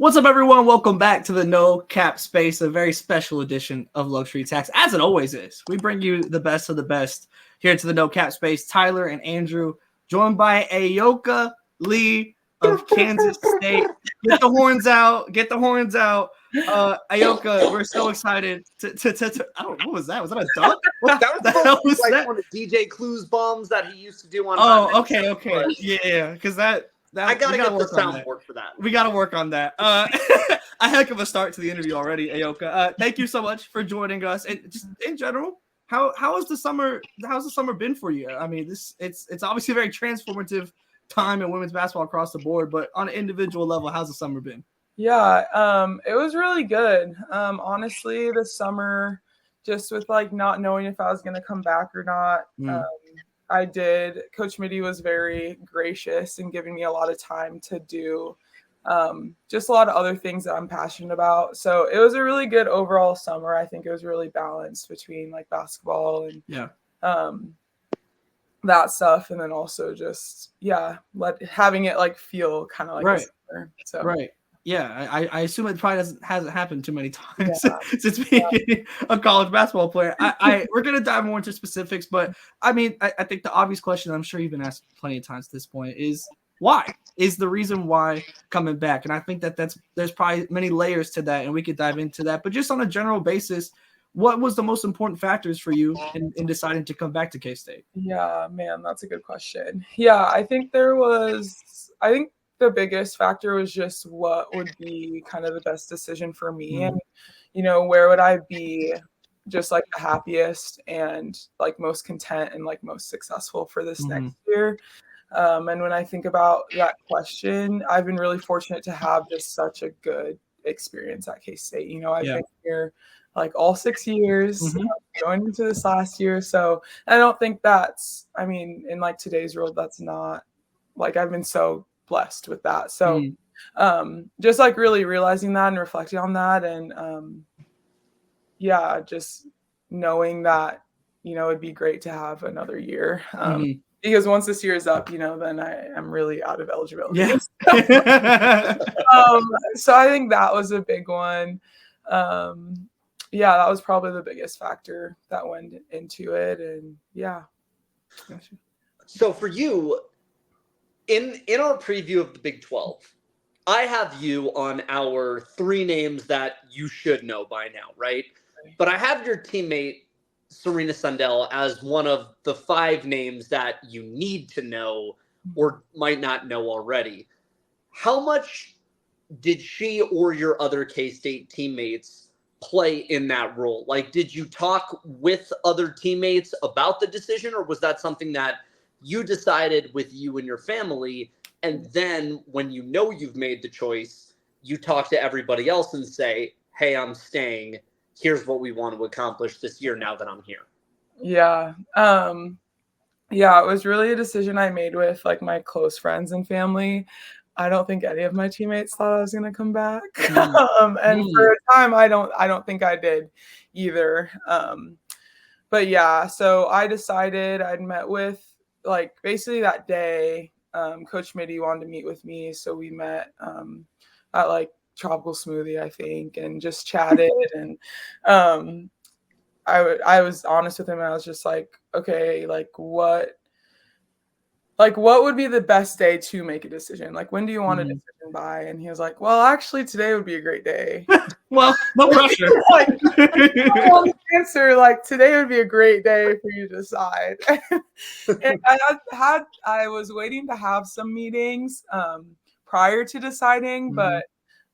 What's up, everyone? Welcome back to the No Cap Space, a very special edition of Luxury Tax, as it always is. We bring you the best of the best here to the No Cap Space. Tyler and Andrew, joined by Ayoka Lee of Kansas State. Get the horns out. Get the horns out. Ayoka, we're so excited to I don't know, what was that? Was that a dunk? What that the hell was like that? one of DJ Clues bombs that he used to do on. Oh, okay. Yeah, because that I gotta get the work on that. soundboard for that. We got to work on that. A heck of a start to the interview already, Ayoka. Thank you so much for joining us. And just in general, how has the summer? How's the summer been for you? I mean, it's obviously a very transformative time in women's basketball across the board. But on an individual level, how's the summer been? Yeah, it was really good. Honestly, this summer, just with like not knowing if I was going to come back or not. I did. Coach Mitty was very gracious in giving me a lot of time to do just a lot of other things that I'm passionate about. So it was a really good overall summer. I think it was really balanced between like basketball and that stuff. And then also just, having it like feel kind of like right. a summer. So. Right. Yeah, I assume it probably hasn't happened too many times since being a college basketball player. We're gonna dive more into specifics, but I mean, I think the obvious question, I'm sure you've been asked plenty of times at this point, is why? Is the reason why coming back? And I think there's probably many layers to that, and we could dive into that. But just on a general basis, what was the most important factors for you in deciding to come back to K-State? Yeah, man, that's a good question. Yeah, I think the biggest factor was just what would be kind of the best decision for me and, where would I be just like the happiest and like most content and like most successful for this next year. And when I think about that question, I've been really fortunate to have just such a good experience at K-State. I've been here like all 6 years, going into this last year. So I don't think in like today's world, that's not like I've been so blessed with that. So just like really realizing that and reflecting on that and just knowing that it'd be great to have another year because once this year is up then I am really out of eligibility. So I think that was a big one. That was probably the biggest factor that went into it. And so for you, in our preview of the Big 12, I have you on our 3 names that you should know by now, right? But I have your teammate, Serena Sundell, as one of the 5 names that you need to know or might not know already. How much did she or your other K-State teammates play in that role? Like, did you talk with other teammates about the decision, or was that something that you decided with you and your family, and then when you've made the choice, you talk to everybody else and say, hey, I'm staying. Here's what we want to accomplish this year now that I'm here? Yeah. It was really a decision I made with like my close friends and family. I don't think any of my teammates thought I was going to come back. And for a time, I don't think I did either. So I decided I'd met with, like basically that day, Coach Mitty wanted to meet with me. So we met at like Tropical Smoothie, I think, and just chatted. And I was honest with him. And I was just like, okay, like what would be the best day to make a decision? Like, when do you want a decision by? And he was like, well, actually today would be a great day. Well, no pressure. Answer, like today would be a great day for you to decide. And I was waiting to have some meetings prior to deciding, but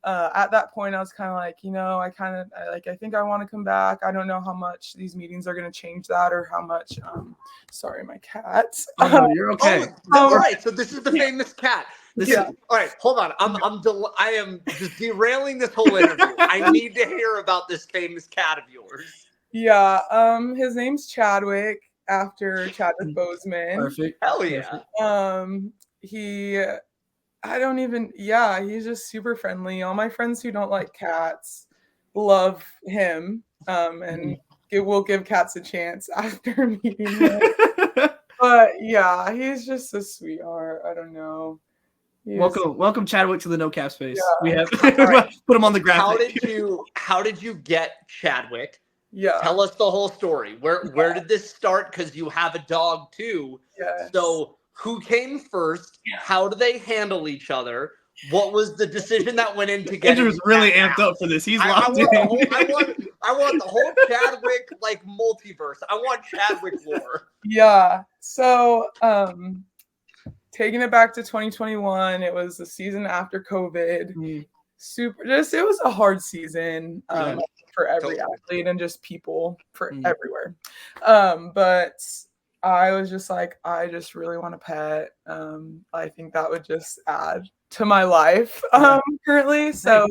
at that point I was kind of like, I think I want to come back. I don't know how much these meetings are going to change that or how much sorry, my cat. Oh, no, you're okay. All right, so this is the famous cat. All right, hold on. I am just derailing this whole interview. I need to hear about this famous cat of yours. Yeah, his name's Chadwick, after Chadwick Boseman. Perfect. Hell yeah. He's just super friendly. All my friends who don't like cats love him. And we'll give cats a chance after meeting him. But yeah, he's just a sweetheart. I don't know. Welcome Chadwick to the no cap space. Yeah. We have right. put him on the graphic. How did you get Chadwick? Yeah. Tell us the whole story. Where did this start? Because you have a dog too. Yes. So who came first? How do they handle each other? What was the decision that went into getting? Andrew's really amped up for this. He's locked in. I want the whole Chadwick like multiverse. I want Chadwick lore. Yeah. So taking it back to 2021, it was the season after COVID. It was a hard season for every athlete and just people everywhere. But I was just like, I just really want a pet. I think that would just add to my life currently. So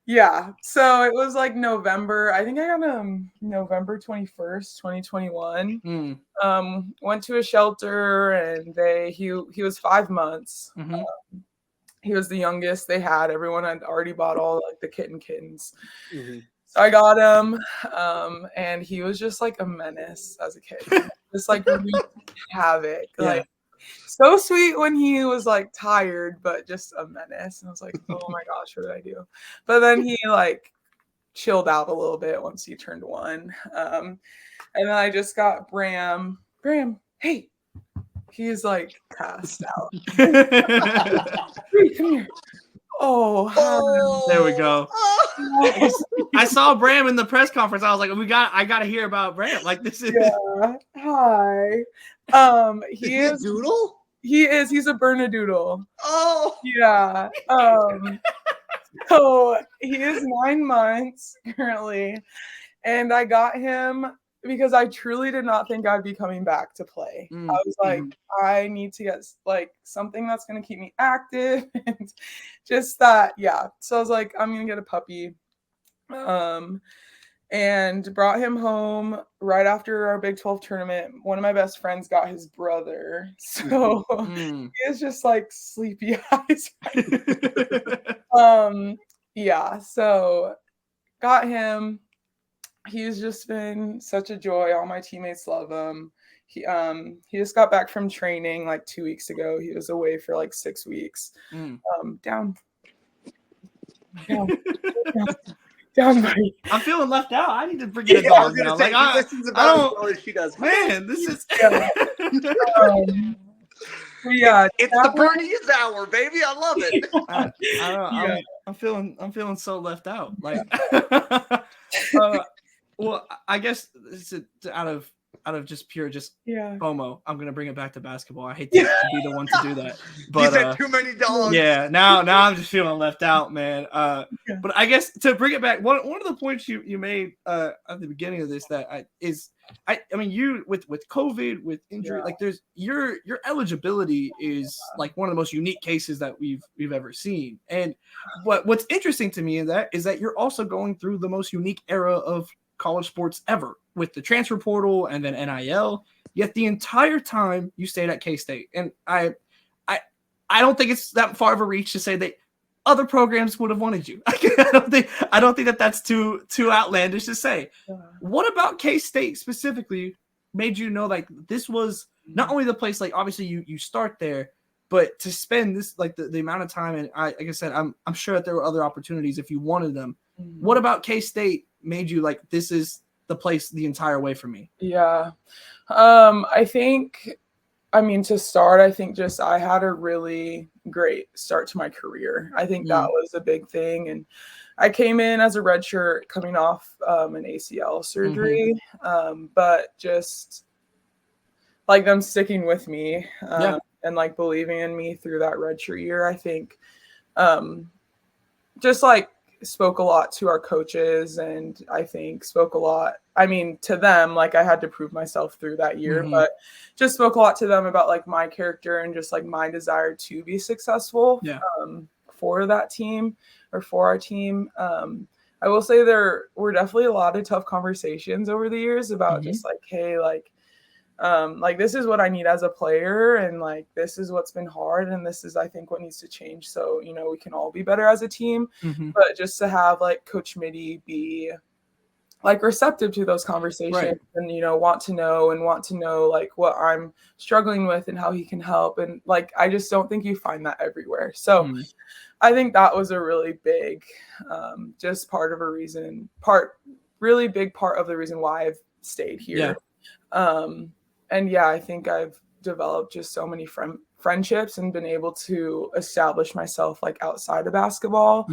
yeah. So it was like November. I think I got him November 21st, 2021. Went to a shelter and he was 5 months. He was the youngest they had. Everyone had already bought all like the kittens. So I got him, and he was just like a menace as a kid. Just like havoc. Like so sweet when he was like tired, but just a menace. And I was like, oh my gosh, what did I do? But then he like chilled out a little bit once he turned 1. And then I just got Bram, hey. He's like passed out. Hey, come here. Oh, there we go. I saw Bram in the press conference. I was like, I gotta hear about Bram. Like this is hi. He is a doodle? He is, he's a Bernedoodle. Oh yeah. So he is 9 months currently. And I got him because I truly did not think I'd be coming back to play. I was like, I need to get like something that's going to keep me active and just that. Yeah. So I was like, I'm going to get a puppy. And brought him home right after our Big 12 tournament. One of my best friends got his brother. So he is just like sleepy eyes. Yeah. So got him. He's just been such a joy. All my teammates love him. He just got back from training like 2 weeks ago. He was away for like 6 weeks. Down, buddy. I'm feeling left out. I need to bring in a dog now. Like I don't. She does. Man, this is. Yeah, it's the Bernie's hour, baby. I love it. I don't. I'm feeling so left out. Like, well, I guess this is out of just pure FOMO. I'm gonna bring it back to basketball. I hate to be the one to do that, but you said too many dogs. Yeah, now I'm just feeling left out, man. But I guess to bring it back, one of the points you made at the beginning of this I mean you with COVID, with injury, like there's your eligibility is like one of the most unique cases that we've ever seen. And what's interesting to me is that you're also going through the most unique era of college sports ever with the transfer portal and then NIL. Yet the entire time you stayed at K-State, and I don't think it's that far of a reach to say that other programs would have wanted you. I don't think that that's too outlandish to say. What about K-State specifically made you know like this was not only the place, like obviously you start there, but to spend this like the amount of time, and like I said, I'm sure that there were other opportunities if you wanted them. What about K-State made you like this is the place the entire way for me? Yeah. I mean, to start, I think just I had a really great start to my career. I think that was a big thing. And I came in as a redshirt coming off an ACL surgery, but just like them sticking with me and like believing in me through that redshirt year, I think just like spoke a lot to our coaches, and I think spoke a lot, I mean, to them, like I had to prove myself through that year, but just spoke a lot to them about like my character and just like my desire to be successful for that team or for our team. I will say there were definitely a lot of tough conversations over the years about just like, hey, like this is what I need as a player, and like this is what's been hard, and this is I think what needs to change, so you know we can all be better as a team. But just to have like Coach Mitty be like receptive to those conversations, Right. and, you know, want to know like what I'm struggling with and how he can help. And like, I just don't think you find that everywhere. So I think that was a really big, just really big part of the reason why I've stayed here. And yeah, I think I've developed just so many friendships and been able to establish myself like outside of basketball,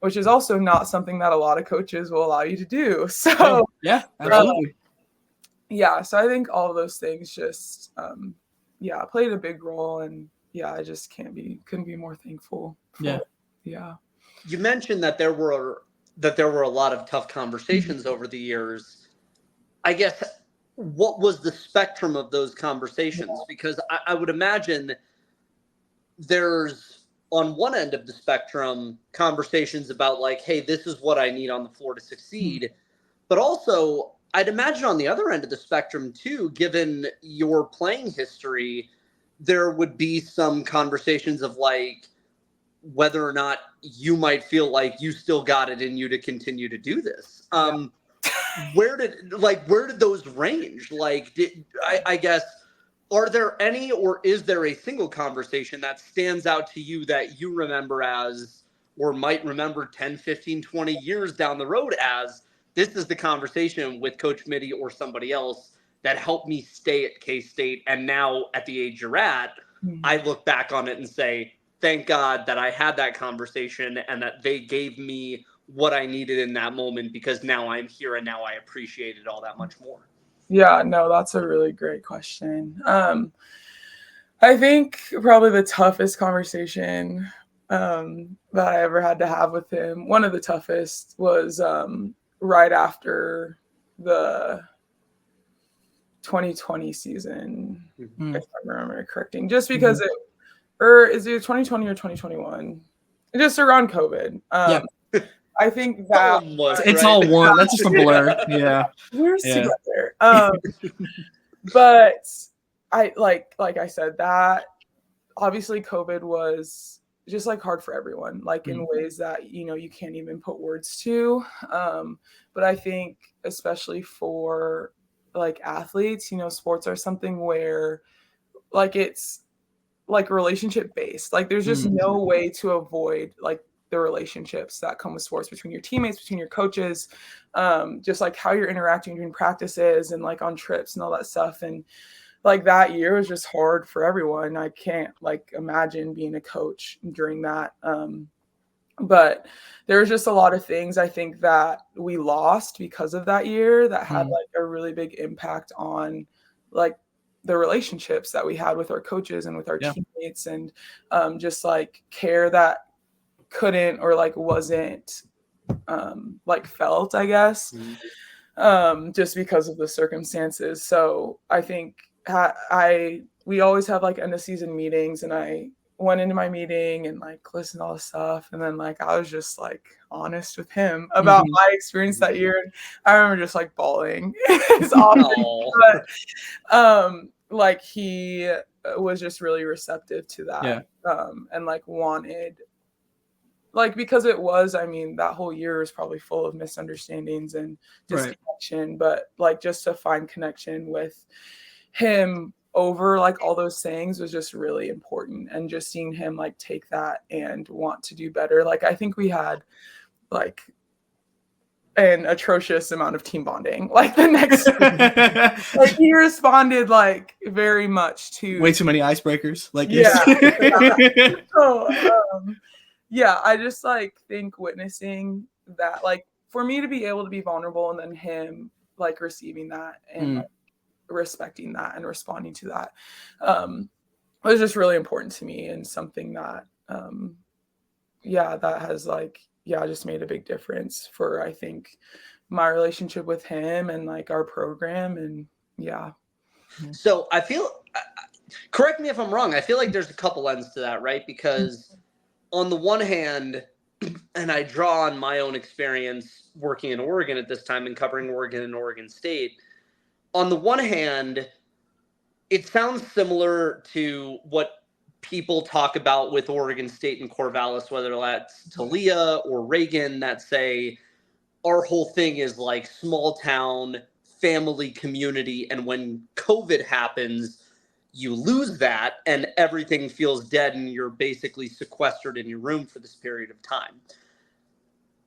which is also not something that a lot of coaches will allow you to do. So yeah, absolutely. Yeah, so I think all of those things just played a big role, and yeah, I just couldn't be more thankful for it. Yeah. You mentioned that there were a lot of tough conversations over the years. I guess, what was the spectrum of those conversations? Because I would imagine there's, on one end of the spectrum, conversations about like, hey, this is what I need on the floor to succeed. But also, I'd imagine on the other end of the spectrum too, given your playing history, there would be some conversations of like whether or not you might feel like you still got it in you to continue to do this. Where did those range? Like, I guess, are there any, or is there a single conversation that stands out to you that you remember as, or might remember 10, 15, 20 years down the road as, this is the conversation with Coach Mitty or somebody else that helped me stay at K-State, and now at the age you're at, I look back on it and say, thank God that I had that conversation and that they gave me what I needed in that moment, because now I'm here and now I appreciate it all that much more. Yeah, no, that's a really great question. I think probably the toughest conversation that I ever had to have with him, one of the toughest, was right after the 2020 season, if I remember correcting, just because is it 2020 or 2021? Just around COVID. I think that it's all one. That's just a blur. Yeah, we're together. But I like I said, that obviously COVID was just like hard for everyone, like in ways that, you know, you can't even put words to. But I think especially for like athletes, you know, sports are something where like it's like relationship based. Like there's just no way to avoid like the relationships that come with sports, between your teammates, between your coaches, just like how you're interacting during practices and like on trips and all that stuff. And like that year was just hard for everyone. I can't like imagine being a coach during that. But there was just a lot of things I think that we lost because of that year that had like a really big impact on like the relationships that we had with our coaches and with our teammates, and just like care that couldn't or like wasn't like felt, I guess, just because of the circumstances. So I think we always have like end of season meetings, and I went into my meeting and like listened to all this stuff, and then like I was just like honest with him about my experience that year, and I remember just like bawling. It's awful, but like he was just really receptive to that, and like wanted, like, because it was, I mean, that whole year was probably full of misunderstandings and disconnection, but like just to find connection with him over like all those things was just really important. And just seeing him like take that and want to do better. Like I think we had like an atrocious amount of team bonding. Like the next like he responded like very much to way too many icebreakers. Like yeah, I just like think witnessing that, like for me to be able to be vulnerable and then him like receiving that and like, respecting that and responding to that was just really important to me, and something that that has like just made a big difference for, I think, my relationship with him and like our program. And so I feel, correct me if I'm wrong, I feel like there's a couple ends to that, right? Because on the one hand, and I draw on my own experience working in Oregon at this time and covering Oregon and Oregon State. On the one hand, it sounds similar to what people talk about with Oregon State and Corvallis, whether that's Talia or Reagan, that say our whole thing is like small town, family, community. And when COVID happens, you lose that and everything feels dead and you're basically sequestered in your room for this period of time.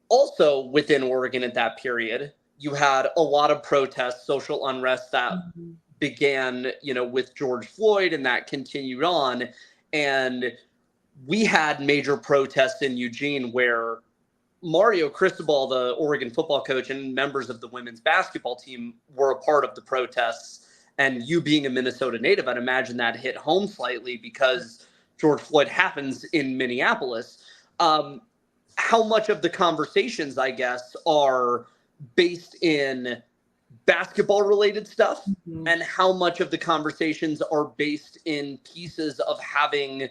Also within Oregon at that period, you had a lot of protests, social unrest that began, with George Floyd, and that continued on. And we had major protests in Eugene where Mario Cristobal, the Oregon football coach, and members of the women's basketball team were a part of the protests. And you being a Minnesota native, I'd imagine that hit home slightly because George Floyd happens in Minneapolis. How much of the conversations, I guess, are based in basketball related stuff, and how much of the conversations are based in pieces of having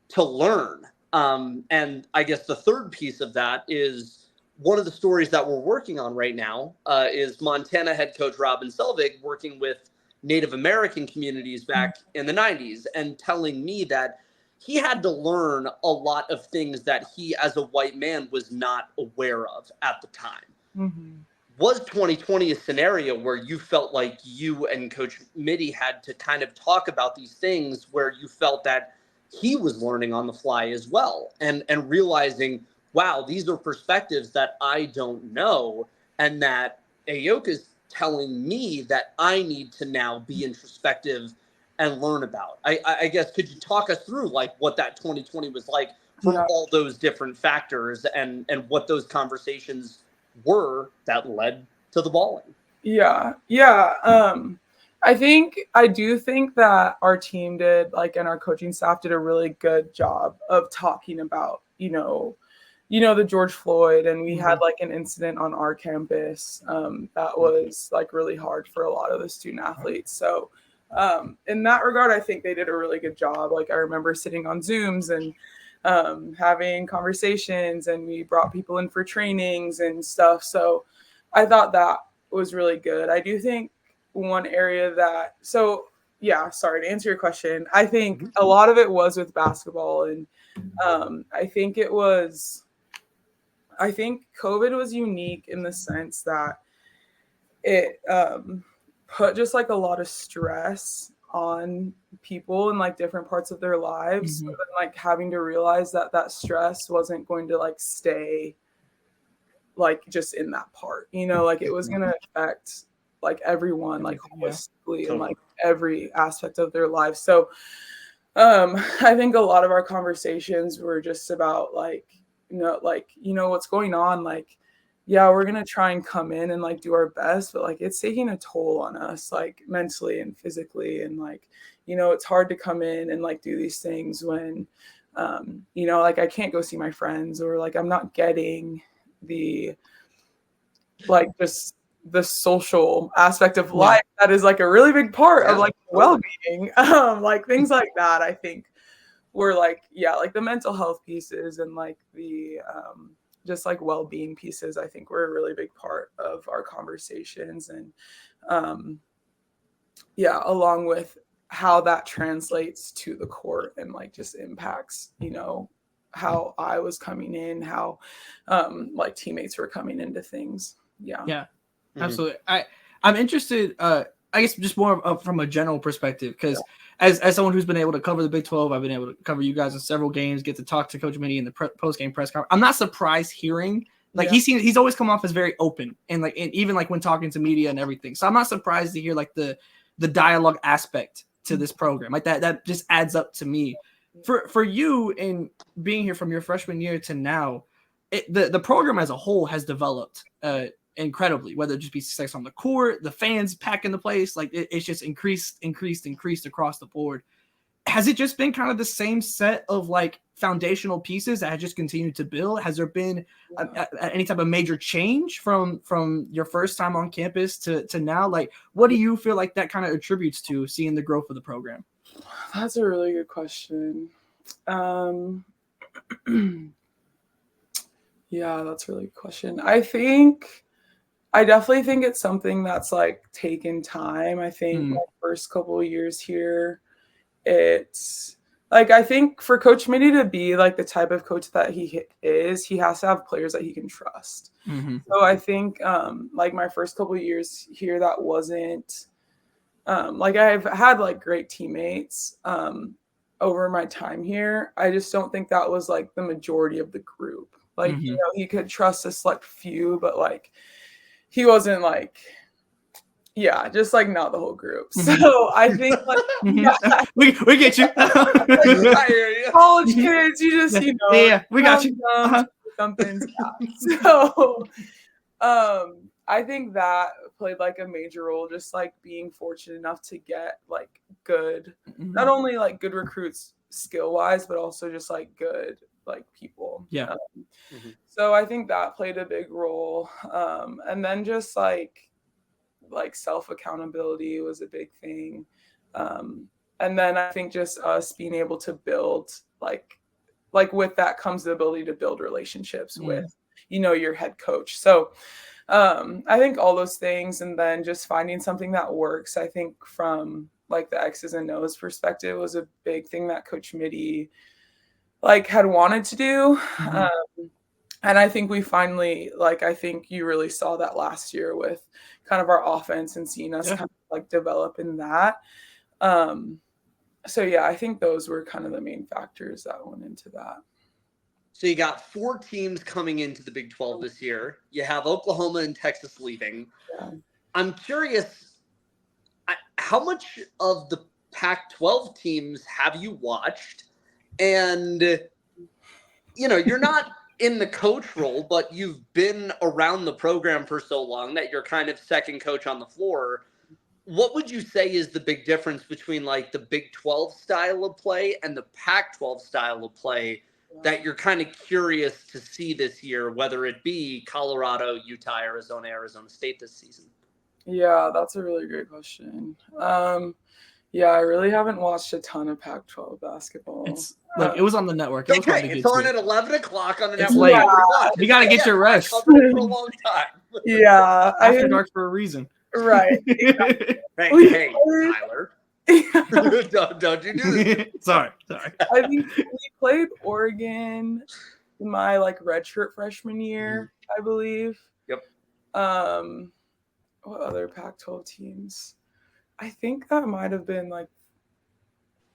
to learn? And I guess the third piece of that is one of the stories that we're working on right now is Montana head coach Robin Selvig working with Native American communities back in the 90s and telling me that he had to learn a lot of things that he as a white man was not aware of at the time. Was 2020 a scenario where you felt like you and Coach Mitty had to kind of talk about these things where you felt that he was learning on the fly as well and realizing, wow, these are perspectives that I don't know, and that Ayoka is telling me that I need to now be introspective and learn about? I guess, could you talk us through like what that 2020 was like from all those different factors and what those conversations were that led to the balling? Yeah. I do think that our team did, like, and our coaching staff did a really good job of talking about, the George Floyd, and we had like an incident on our campus that was like really hard for a lot of the student athletes. So in that regard, I think they did a really good job. Like, I remember sitting on Zooms and having conversations, and we brought people in for trainings and stuff. So I thought that was really good. I do think one area sorry, to answer your question, I think a lot of it was with basketball, and I think COVID was unique in the sense that it put just like a lot of stress on people in like different parts of their lives, and like having to realize that stress wasn't going to like stay like just in that part, like it was going to affect like everyone, like holistically in like every aspect of their life. So I think a lot of our conversations were just about like, what's going on, like, yeah, we're going to try and come in and like do our best, but like it's taking a toll on us, like mentally and physically. And like, it's hard to come in and like do these things when, like I can't go see my friends, or like I'm not getting the like just the social aspect of life that is like a really big part of like well-being, like things like that. I think were like, like the mental health pieces and like the just like well-being pieces, I think were a really big part of our conversations. And along with how that translates to the court and like just impacts, how I was coming in, how like teammates were coming into things. Absolutely. I'm interested, I guess just more from a general perspective, because as someone who's been able to cover the Big 12, I've been able to cover you guys in several games, get to talk to Coach Mitty in the post-game press conference. I'm not surprised hearing like he's always come off as very open and even like when talking to media and everything. So I'm not surprised to hear like the dialogue aspect to this program. Like that just adds up to me. For you, in being here from your freshman year to now, the program as a whole has developed incredibly, whether it just be success on the court, the fans packing the place, like it's just increased across the board. Has it just been kind of the same set of like foundational pieces that have just continued to build? Has there been any type of major change from your first time on campus to now? Like, what do you feel like that kind of attributes to seeing the growth of the program? That's a really good question. That's a really good question. I definitely think it's something that's like taken time. I think my first couple of years here, it's like, I think for Coach Mitty to be like the type of coach that he is, he has to have players that he can trust. Mm-hmm. So I think like my first couple of years here, that wasn't like, I've had like great teammates over my time here. I just don't think that was like the majority of the group. Like, you know, he could trust a select few, but like he wasn't like, yeah, just like not the whole group. So I think like, yeah, we get you. college kids, you just, you know, yeah, we got you. Something. Yeah. So I think that played like a major role, just like being fortunate enough to get like good, not only like good recruits skill wise, but also just like good like people. Yeah. So I think that played a big role. And then just like self accountability was a big thing. And then I think just us being able to build like with that comes the ability to build relationships with, you know, your head coach. So I think all those things, and then just finding something that works. I think from like the X's and O's perspective was a big thing that Coach Mitty like had wanted to do. And I think we finally, like, I think you really saw that last year with kind of our offense and seeing us kind of like develop in that. So yeah, I think those were kind of the main factors that went into that. So you got 4 teams coming into the Big 12 this year. You have Oklahoma and Texas leaving. Yeah. I'm curious, how much of the Pac-12 teams have you watched? And, you know, you're not in the coach role, but you've been around the program for so long that you're kind of second coach on the floor. What would you say is the big difference between like the Big 12 style of play and the Pac-12 style of play that you're kind of curious to see this year, whether it be Colorado, Utah, Arizona, Arizona State this season? Yeah, that's a really great question. Yeah, I really haven't watched a ton of Pac-12 basketball. It's like it was on the network. It was okay, it's on at 11 o'clock on the it's network. Late. You got to get your rest. I've covered it for a long time. Yeah, After dark for a reason. Right. Hey, Tyler. don't you do this? Sorry. I think we played Oregon my like redshirt freshman year, I believe. Yep. What other Pac-12 teams? I think that might have been like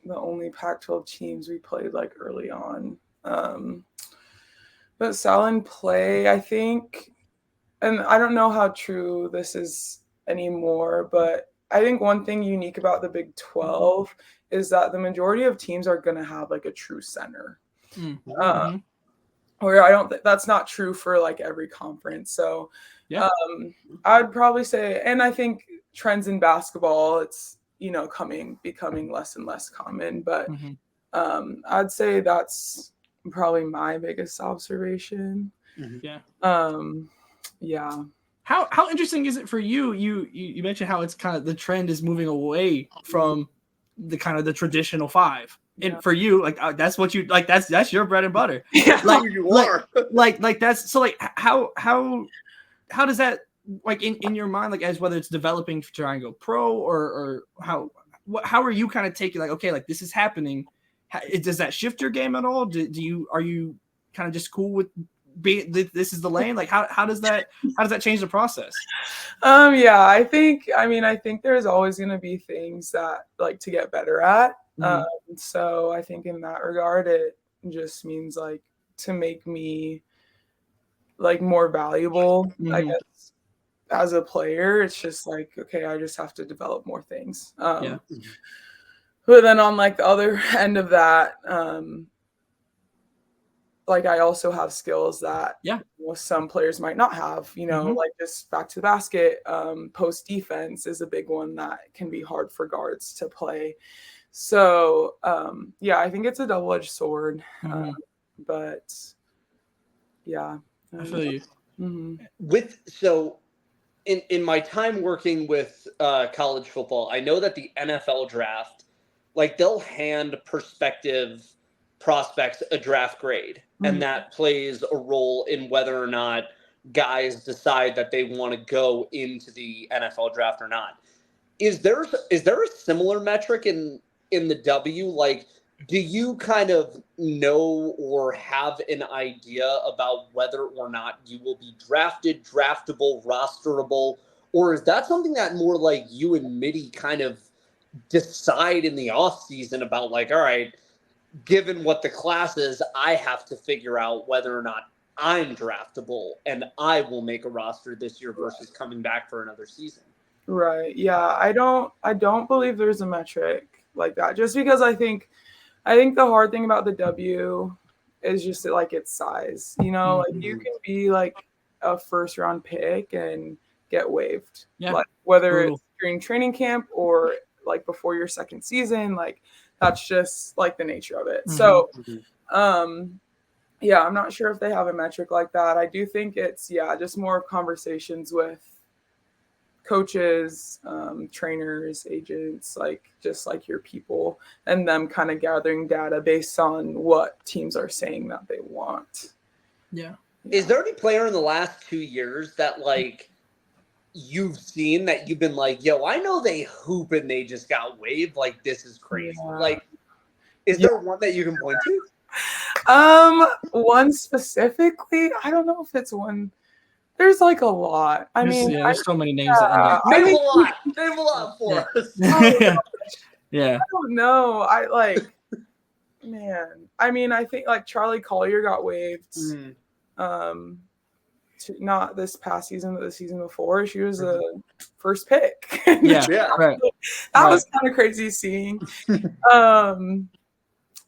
the only Pac-12 teams we played like early on. But Salin play, I think, and I don't know how true this is anymore, but I think one thing unique about the Big 12 is that the majority of teams are going to have like a true center. Where I don't think that's not true for like every conference. So I'd probably say, and I think trends in basketball, it's, you know, becoming less and less common, but I'd say that's probably my biggest observation. Yeah. How interesting is it for you? You mentioned how it's kind of the trend is moving away from the kind of the traditional 5. And for you, like that's what you like. That's your bread and butter. Yeah, like you are. Like that's so. Like how does that like in your mind, like as whether it's developing to try and go pro or how are you kind of taking like, okay, like this is happening? Does that shift your game at all? Are you kind of just cool with being this is the lane? Like how does that change the process? Yeah, I think there's always going to be things that like to get better at. So I think in that regard, it just means like to make me like more valuable, I guess, as a player. It's just like, okay, I just have to develop more things. But then on like the other end of that, like I also have skills that some players might not have, you know, like just back to the basket, post defense is a big one that can be hard for guards to play. So, I think it's a double-edged sword, but yeah. I feel you. In my time working with college football, I know that the NFL draft, like they'll hand prospective prospects a draft grade, and that plays a role in whether or not guys decide that they want to go into the NFL draft or not. Is there a similar metric in the W? Like, do you kind of know or have an idea about whether or not you will be drafted, draftable, rosterable, or is that something that more like you and Mitty kind of decide in the offseason about like, all right, given what the class is, I have to figure out whether or not I'm draftable and I will make a roster this year versus coming back for another season. Right. Yeah. I don't believe there's a metric like that, just because I think the hard thing about the W is just like its size. Like you can be like a first round pick and get waived. Yeah. Like whether it's during training camp or like before your second season, like that's just like the nature of it. So yeah, I'm not sure if they have a metric like that. I do think it's just more conversations with coaches, trainers, agents, like just like your people, and them kind of gathering data based on what teams are saying that they want. Yeah. Is there any player in the last 2 years that like you've seen that you've been like, yo, I know they hoop and they just got waived, like this is crazy? Like, is there one that you can point to? One specifically, I don't know if it's one. There's like a lot. There's so many names that end up. Name a lot for us. Yeah. I don't know. Man. I think like Charlie Collier got waived. Not this past season, but the season before. She was a first pick. Yeah. Right. That was kind of crazy seeing.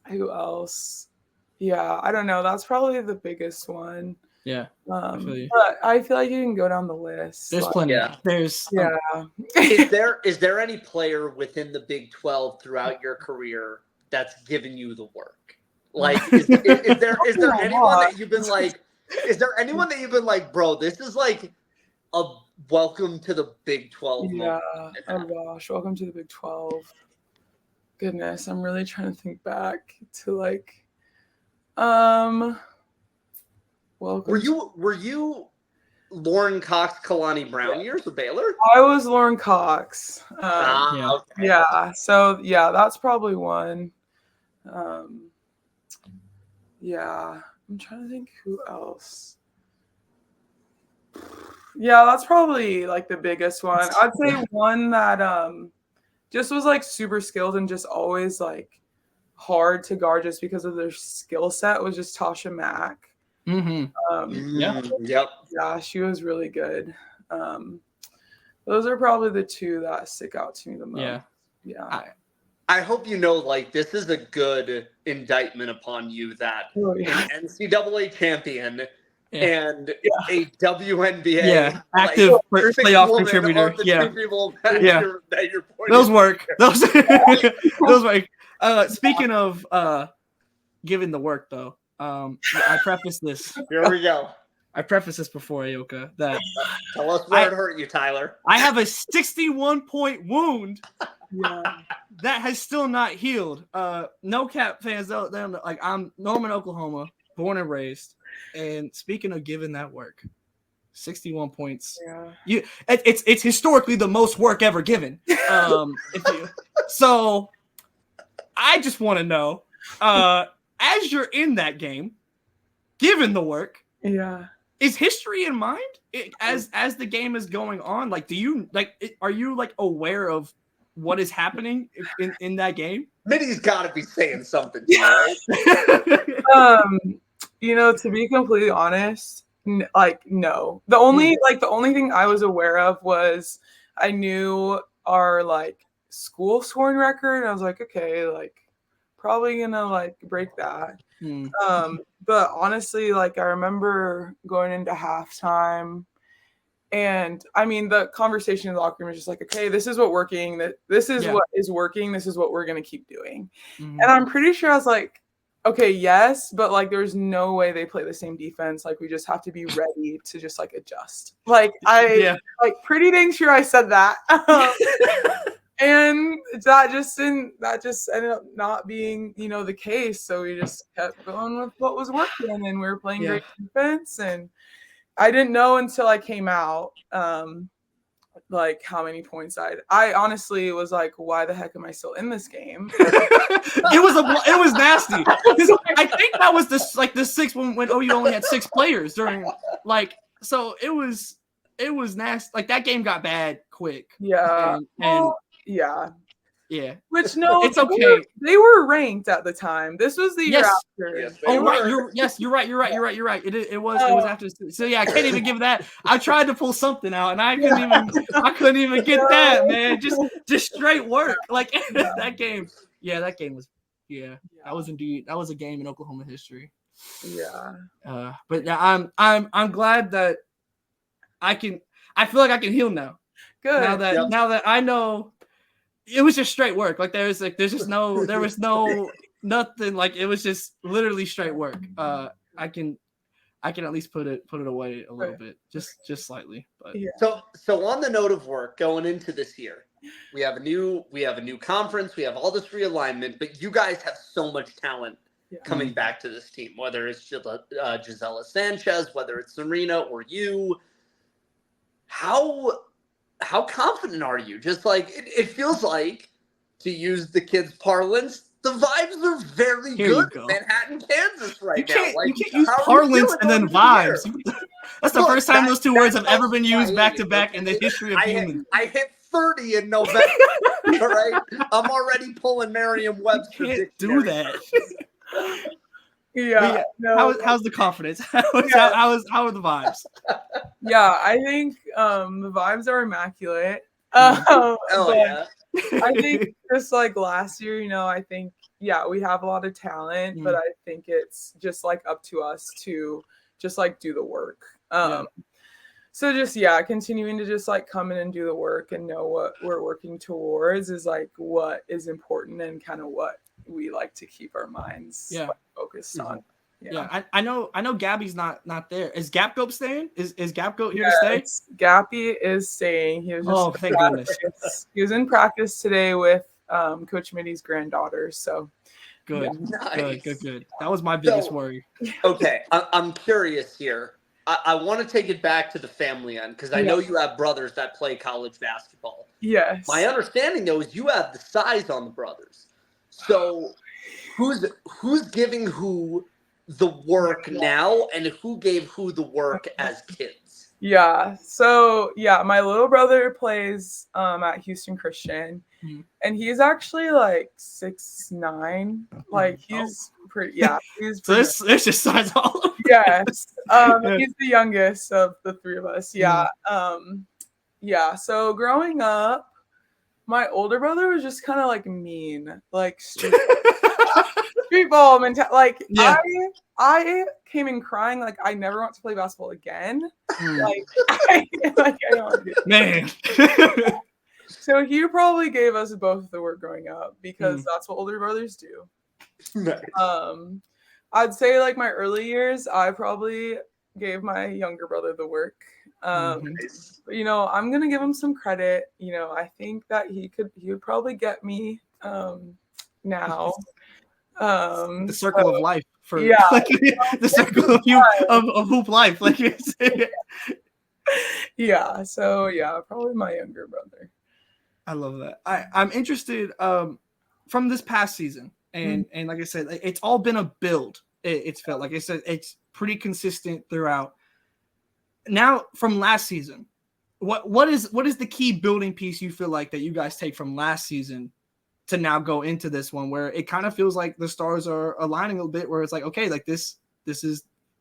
Who else? Yeah, I don't know. That's probably the biggest one. Yeah. But I feel like you can go down the list. There's plenty. Yeah. There's Is there any player within the Big 12 throughout your career that's given you the work? Like, is there anyone that you've been like? Is there anyone that you've been like, bro? This is like a welcome to the Big 12 moment. Oh gosh, welcome to the Big 12. Goodness, I'm really trying to think back to like. Welcome. Were you Lauren Cox, Kalani Brown years with Baylor? I was Lauren Cox. Okay. Yeah. So that's probably one. Yeah, I'm trying to think who else. Yeah, that's probably like the biggest one. I'd say one that just was like super skilled and just always like hard to guard just because of their skill set was just Tasha Mack. Yeah, she was really good. Those are probably the two that stick out to me the most. Yeah. I hope you know, like, this is a good indictment upon you that an NCAA champion and a WNBA active playoff contributor. Two people that you're pointing those work. Those work. Speaking of giving the work, though, I preface this. Here we go. I preface this before Ayoka that tell us where it hurt you, Tyler. I have a 61-point wound that has still not healed. No cap fans, though, like I'm Norman, Oklahoma, born and raised. And speaking of giving that work, 61 points. Yeah. It's historically the most work ever given. So I just want to know, as you're in that game, given the work, is history in mind as the game is going on? Like, are you like aware of what is happening in that game? Mitty's got to be saying something. Right? To be completely honest, no. The only thing I was aware of was I knew our like school scoring record. And I was like, okay, like probably gonna like break that. But honestly, like I remember going into halftime, and the conversation in the locker room was just like, okay, this is what working. This is what is working. This is what we're gonna keep doing. And I'm pretty sure I was like, okay, yes, but like there's no way they play the same defense. Like we just have to be ready to just like adjust. Like pretty dang sure I said that. And that just ended up not being, the case. So we just kept going with what was working, and we were playing great defense. And I didn't know until I came out. like how many points I honestly was like, why the heck am I still in this game? It was nasty. I think that was the sixth when OU only had 6 players during so it was nasty. Like that game got bad quick. Yeah. And yeah. Yeah. Which no, it's okay. They were ranked at the time. This was the year after. Yes, right. You're right. It was after. So yeah, I can't even give that. I tried to pull something out and I couldn't even get that, man. Just straight work. Like that game. Yeah, that game was that was a game in Oklahoma history. Yeah. But yeah, I'm glad that I feel like I can heal now. Good. Now that I know it was just straight work. Like there was no nothing. Like it was just literally straight work. I can at least put it away a little bit, just slightly. But so on the note of work going into this year, we have a new conference, we have all this realignment, but you guys have so much talent coming back to this team. Whether it's Gisela Sanchez, whether it's Serena or you, how confident are you? Just like it feels like, to use the kids' parlance, the vibes are very good in Manhattan, Kansas right now. You can't use parlance and then vibes. That's the first time those two words have ever been used back to back in the history of humans. I hit 30 in November. All right, I'm already pulling Merriam-Webster. You can't do that. Yeah. No. How's the confidence? How are the vibes? Yeah, I think the vibes are immaculate. Yeah. I think just like last year, I think we have a lot of talent, but I think it's just like up to us to just like do the work. So just continuing to just like come in and do the work and know what we're working towards is like what is important and kind of what we like to keep our minds focused on. I know Gabby's not there. Is Gap Goat staying? Is Gap Goat here to stay? Gappy is staying. He was just thank goodness. He was in practice today with Coach Mitty's granddaughter. So good. Good. That was my biggest worry. Okay, I'm curious here. I want to take it back to the family end because I know you have brothers that play college basketball. Yes. My understanding though is you have the size on the brothers. So who's giving who the work now and who gave who the work as kids? Yeah. So my little brother plays at Houston Christian, and he's actually like 6'9". Like he's pretty. Yeah. He's pretty. So there's just size all over. Yes. He's the youngest of the three of us. Yeah. So growing up, my older brother was just kind of like mean, like street ball mentality. Like I came in crying, like I never want to play basketball again. Like I don't want to do it. Man. So he probably gave us both the work growing up because that's what older brothers do. Nice. I'd say like my early years, I probably gave my younger brother the work. But, I'm gonna give him some credit. I think that he would probably get me now. The circle of life for the circle of hoop life, like you said. Probably my younger brother. I love that. I'm interested from this past season, and like I said, it's all been a build. It's felt like I said, it's pretty consistent throughout. Now from last season, what is the key building piece you feel like that you guys take from last season to now go into this one, where it kind of feels like the stars are aligning a little bit, where it's like, okay, like this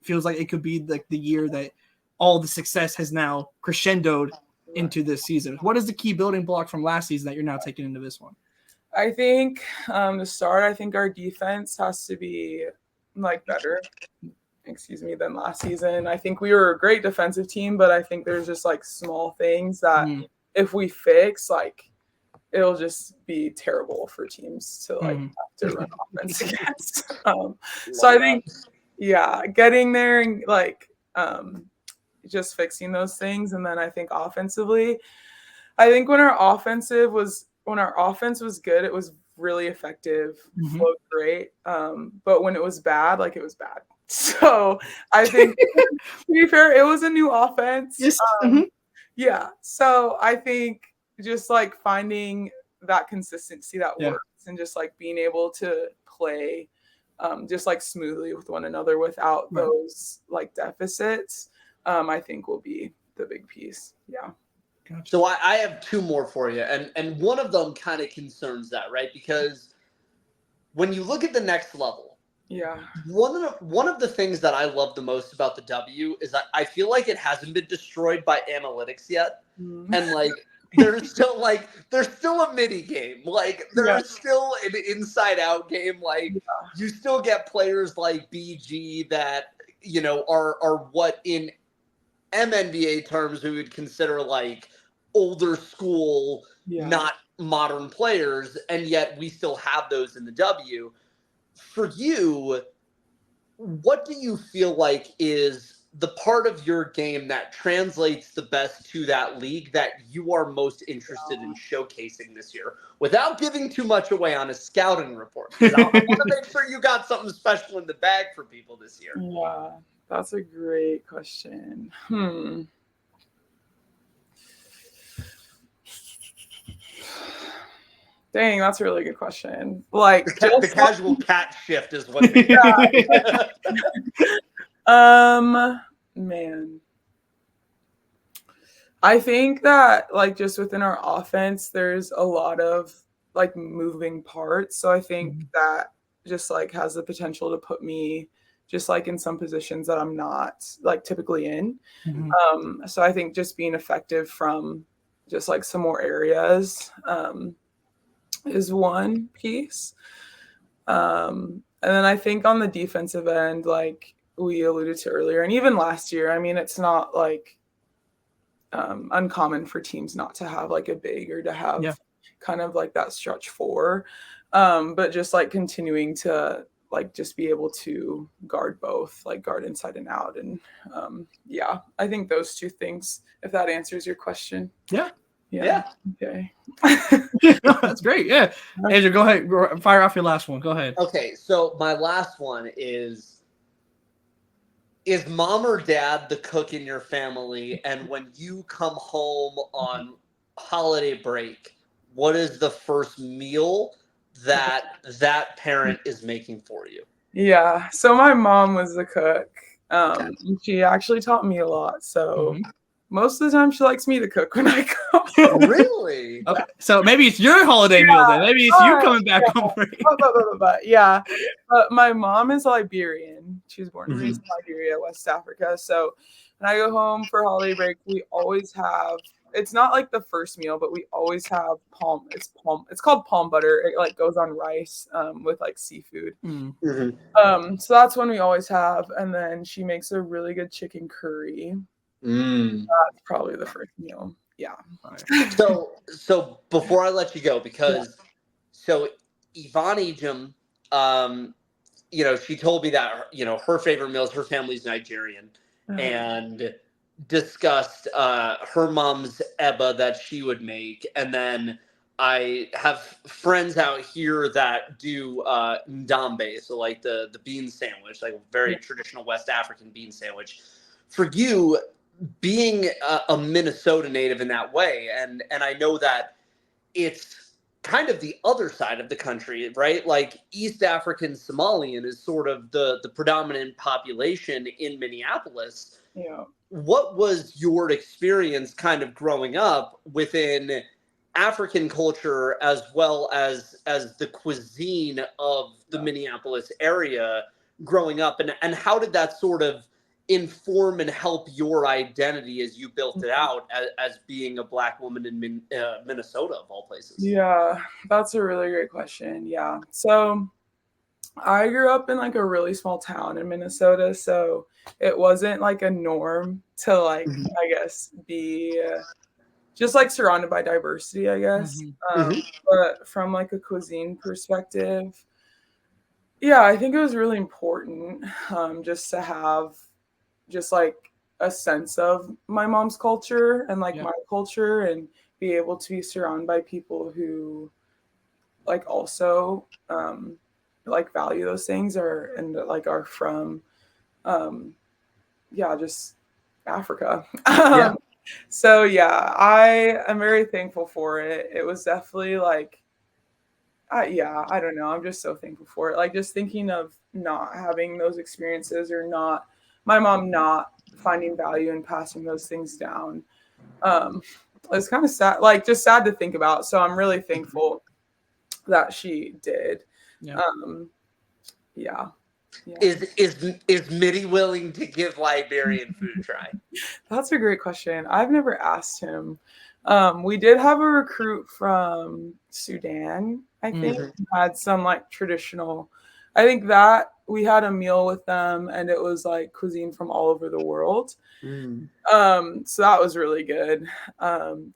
feels like it could be like the year that all the success has now crescendoed into this season. What is the key building block from last season that you're now taking into this one? I think to start, I think our defense has to be like better, than last season. I think we were a great defensive team, but I think there's just like small things that if we fix, like it'll just be terrible for teams to like have to run offense against. So I think, getting there and like just fixing those things, and then I think offensively, I think when our offense was good, it was really effective, flowed great. But when it was bad, like it was bad. So I think to be fair, it was a new offense. Yes. Yeah. So I think just like finding that consistency that works and just like being able to play just like smoothly with one another without those like deficits, I think will be the big piece. Yeah. Gotcha. So I have two more for you, and one of them kind of concerns that, right? Because when you look at the next level, one of the things that I love the most about the W is that I feel like it hasn't been destroyed by analytics yet, and like there's still a mini game, like there's still an inside out game, like you still get players like BG that are what in MNBA terms we would consider like older school, not modern players, and yet we still have those in the W. For you, what do you feel like is the part of your game that translates the best to that league that you are most interested in showcasing this year without giving too much away on a scouting report? I want to make sure you got something special in the bag for people this year. Yeah, that's a great question. Dang, that's a really good question. Like the casual cat shift is what they man. I think that like just within our offense, there's a lot of like moving parts. So I think that just like has the potential to put me just like in some positions that I'm not like typically in. So I think just being effective from just like some more areas is one piece. And then I think on the defensive end, like we alluded to earlier, and even last year, I mean, it's not like uncommon for teams not to have like a big or to have kind of like that stretch four. But just like continuing to like just be able to guard both, like guard inside and out. And I think those two things, if that answers your question. Yeah. Okay. That's great. Yeah. Andrew, go ahead. Fire off your last one. Go ahead. Okay. So my last one is mom or dad the cook in your family? And when you come home on holiday break, what is the first meal that parent is making for you? Yeah. So my mom was the cook. She actually taught me a lot. So most of the time she likes me to cook when I come home. Really? Okay. So maybe it's your holiday meal then. Maybe it's you coming back home. Yeah. But my mom is Liberian. She was born and raised in Liberia, West Africa. So when I go home for holiday break, we always have, it's not like the first meal, but we always have it's called palm butter. It like goes on rice with like seafood. So that's one we always have. And then she makes a really good chicken curry. That's probably the first meal. Yeah. So before I let you go, because so Yvonne Ejim, she told me that her favorite meals, her family's Nigerian, and discussed her mom's eba that she would make, and then I have friends out here that do ndambe, so like the bean sandwich, like very traditional West African bean sandwich. For you, being a Minnesota native in that way, and I know that it's kind of the other side of the country, right? Like East African Somalian is sort of the predominant population in Minneapolis. Yeah. What was your experience kind of growing up within African culture as well as the cuisine of the Minneapolis area growing up, and how did that sort of inform and help your identity as you built it out as being a Black woman in Minnesota, of all places? Yeah, that's a really great question. Yeah. So I grew up in like a really small town in Minnesota, so it wasn't like a norm to like, I guess, be just like surrounded by diversity, I guess. But from like a cuisine perspective, yeah, I think it was really important just to have just like a sense of my mom's culture and like my culture, and be able to be surrounded by people who like also like value those things and like are from just Africa. So yeah, I am very thankful for it. It was definitely like, yeah, I don't know. I'm just so thankful for it. Like just thinking of not having those experiences or not, my mom not finding value in passing those things down. Um, it's kind of sad, like just sad to think about. So I'm really thankful that she did. Yeah. Yeah. Yeah. Is Mitty willing to give Liberian food a try? That's a great question. I've never asked him. We did have a recruit from Sudan, I think, who had some like traditional. I think that we had a meal with them and it was like cuisine from all over the world. So that was really good.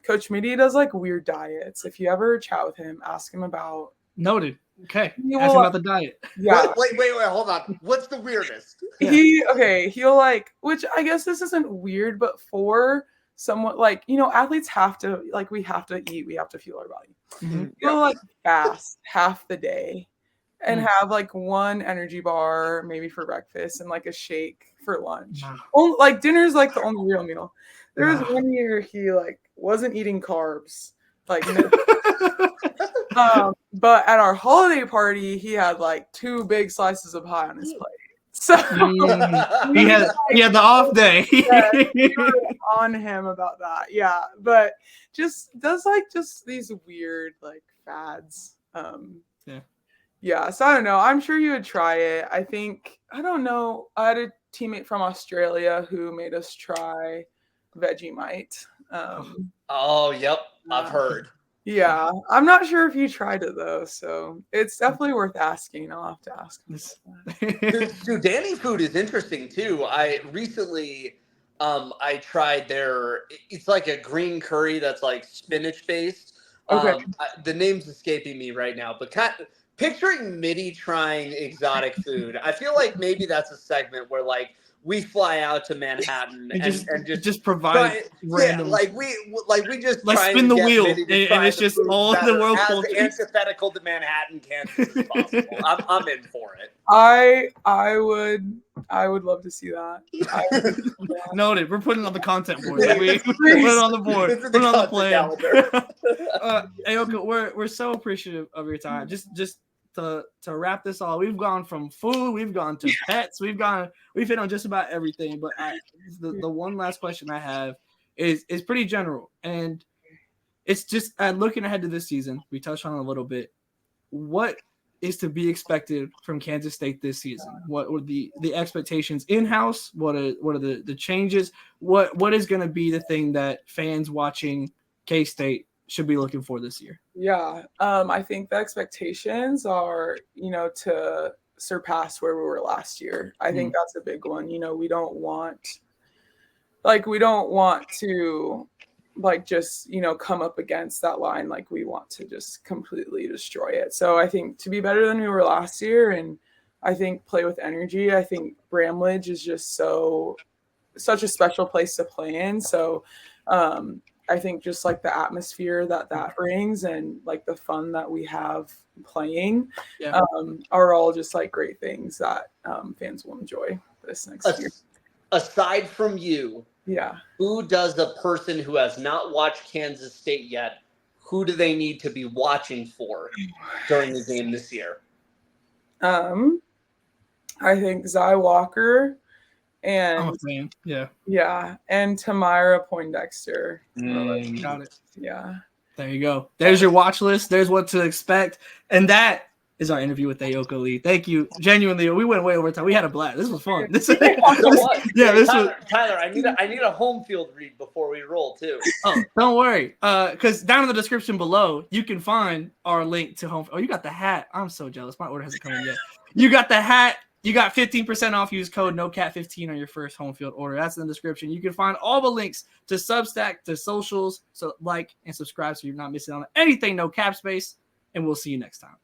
Coach Mitty does like weird diets. If you ever chat with him, ask him about. Noted. Okay. He Ask will, him about the diet. yeah. Wait, hold on. What's the weirdest? Yeah. He'll like, which I guess this isn't weird, but for somewhat like, athletes have to, like, we have to eat, we have to fuel our body. He'll like fast half the day and have like one energy bar maybe for breakfast and like a shake for lunch. Like dinner's like the only real meal. There was one year he like wasn't eating carbs, like no. But at our holiday party, he had like 2 big slices of pie on his plate. So he had the off day. We were on him about that. Yeah, but just does like just these weird like fads. Yeah. So I don't know. I'm sure you would try it. I don't know. I had a teammate from Australia who made us try Vegemite. Oh, yep. I've heard. Yeah, I'm not sure if you tried it though, so it's definitely worth asking. I'll have to ask. Sudani food is interesting too. I recently, I tried it's like a green curry that's like spinach based. Okay. The name's escaping me right now, but picturing Mitty trying exotic food, I feel like maybe that's a segment where like we fly out to Manhattan and just provide random. Yeah, like we just like spin the wheel, and it's just all the world as cultures. antithetical to Manhattan, Kansas as possible. I'm in for it. I would love to see that. Noted. We're putting it on the content board. We put it on the board. Put it on the plan. Ayoka, we're so appreciative of your time. Just to wrap this all, we've gone from food, we've gone to pets, we've hit on just about everything. But the one last question I have is pretty general, and it's just looking ahead to this season. We touched on it a little bit. What is to be expected from Kansas State this season? What were the expectations in-house? What are the changes? What is going to be the thing that fans watching K-State should be looking for this year? Yeah, I think the expectations are, to surpass where we were last year. I think that's a big one. We don't want to like just, come up against that line. Like we want to just completely destroy it. So I think to be better than we were last year, and I think play with energy. I think Bramlage is just such a special place to play in. So, I think just like the atmosphere that brings and like the fun that we have playing are all just like great things that fans will enjoy this next year. Aside from you, yeah, who does a person who has not watched Kansas State yet, who do they need to be watching for during the game this year? I think Zy Walker. And I'm a fan. Yeah, and Tamira Poindexter. Got it. Yeah. There you go. There's your watch list. There's what to expect. And that is our interview with Ayoka Lee. Thank you. Genuinely, we went way over time. We had a blast. This was fun. Tyler, I need a home field read before we roll too. Oh, don't worry. Because down in the description below, you can find our link to home. Oh, you got the hat. I'm so jealous. My order hasn't come in yet. You got the hat. You got 15% off. Use code NOCAT15 on your first home field order. That's in the description. You can find all the links to Substack, to socials. So like and subscribe so you're not missing on anything No Cap Space. And we'll see you next time.